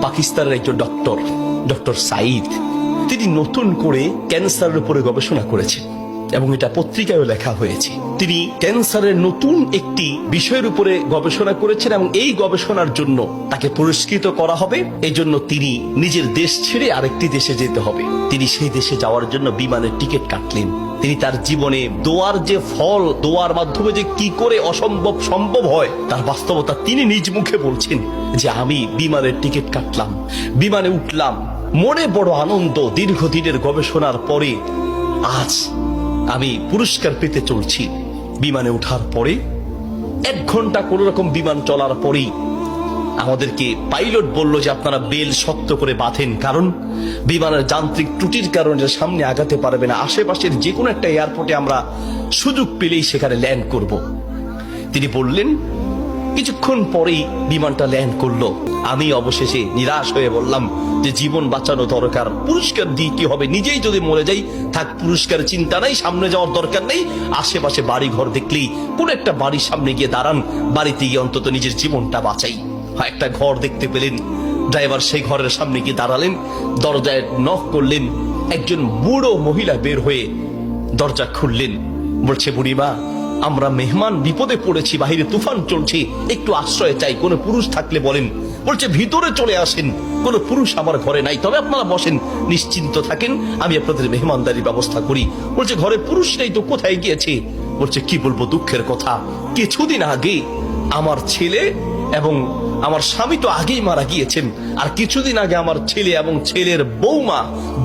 পাকিস্তানের একজন ডক্টর সাইদ, তিনি নতুন করে ক্যান্সারের উপরে গবেষণা করেছেন এবং এটা পত্রিকায়ও লেখা হয়েছে। তিনি ক্যান্সারের নতুন একটি বিষয়ের উপরে গবেষণা করেছেন এবং এই গবেষণার জন্য তাকে পুরস্কৃত করা হবে। এই জন্য তিনি নিজের দেশ ছেড়ে আরেকটি দেশে যেতে হবে। তিনি সেই দেশে যাওয়ার জন্য বিমানের টিকিট কাটলেন। তিনি তার জীবনে দোয়ার যে ফল, দোয়ার মাধ্যমে যে কি করে অসম্ভব সম্ভব হয় তার বাস্তবতা তিনি নিজ মুখে বলছেন যে আমি বিমানের টিকিট কাটলাম, বিমানে উঠলাম, মনে বড় আনন্দ। দীর্ঘদিনের গবেষণার পরে আজ আমি পুরস্কার পেতে চলছি। বিমানে ওঠার পরে 1 ঘন্টা কোন রকম বিমান চলার পরেই আমাদেরকে পাইলট বলল যে আপনারা বেল শক্ত করে বাঁধেন, কারণ বিমানের যান্ত্রিক ত্রুটির কারণে সামনে আগাতে পারবে না। আশেপাশের যে কোনো একটা এয়ারপোর্টে আমরা সুযোগ পেলেই সেখানে ল্যান্ড করব। তিনি বললেন। কিছুক্ষণ পরেই বিমানটা ল্যান্ড করলো। আমি অবশেষে নিরাশ হয়ে বললাম যে জীবন বাঁচানো দরকার, পুরস্কার দিয়ে কি হবে, নিজেই যদি মরে যাই থাক, পুরস্কার চিন্তা নাই, সামনে যাওয়ার দরকার নেই। আশেপাশে বাড়ি ঘর দেখলেই কোন একটা বাড়ির সামনে গিয়ে দাঁড়ান, বাড়িতে গিয়ে অন্তত নিজের জীবনটা বাঁচাই। একটা ঘর দেখতে পেলেন, ড্রাইভার সেই ঘরের সামনে গিয়ে দাঁড়ালেন, দরজায় নক করলেন। একজন বুড়ো মহিলা বের হয়ে দরজা খুললেন। বলছে, বুড়িমা, আমরা মেহমান বিপদে পড়েছি, বাহিরে তুফান চলছে, একটু আশ্রয় চাই, কোন পুরুষ থাকলে বলেন। বলছে, ভিতরে চলে আসেন, কোন পুরুষ আমার ঘরে নাই, তবে আপনারা বসেন, নিশ্চিন্ত থাকেন, আমি আপনাদের মেহমানদারির ব্যবস্থা করি। বলছে, ঘরে পুরুষ নেই তো, কোথায় গিয়েছে? বলছে, কি বলবো, দুঃখের কথা, কিছুদিন আগে আমার ছেলে এবং আমার স্বামী তো আগেই মারা গিয়েছেন, আর কিছুদিন আগে আমার ছেলে এবং ছেলের বৌমা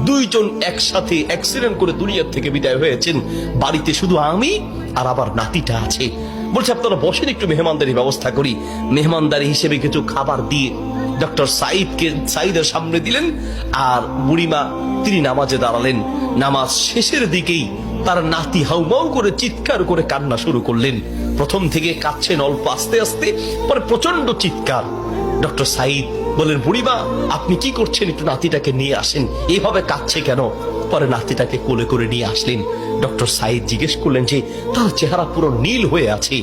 দুইজন একসাথে অ্যাক্সিডেন্ট করে দুনিয়ার থেকে বিদায় হয়েছেন। বাড়িতে শুধু আমি আর আবার নাতিটা আছে। বলছে, আপনারা বসেন, একটু মেহমানদারি ব্যবস্থা করি। মেহমানদারি হিসেবে কিছু খাবার দিয়ে ডক্টর সাইদের সামনে দিলেন। আর বুড়িমা তিনি নামাজে দাঁড়ালেন। নামাজ শেষের দিকেই তার নাতি হাউমাউ করে চিৎকার করে কান্না শুরু করলেন। প্রথম থেকে কাঁদছেন অল্প, আস্তে আস্তে, পরে প্রচন্ড চিৎকার। ডক্টর সাইদ বলেন, বুড়িমা আপনি কি করছেন, একটু নাতিটাকে নিয়ে আসেন, এইভাবে কাঁদছে কেন? পরে নাতিটাকে কোলে করে নিয়ে আসলেন। ডক্টর সাইদ জিজ্ঞেস করলেন যে তার চেহারা পুরো নীল হয়ে আছে।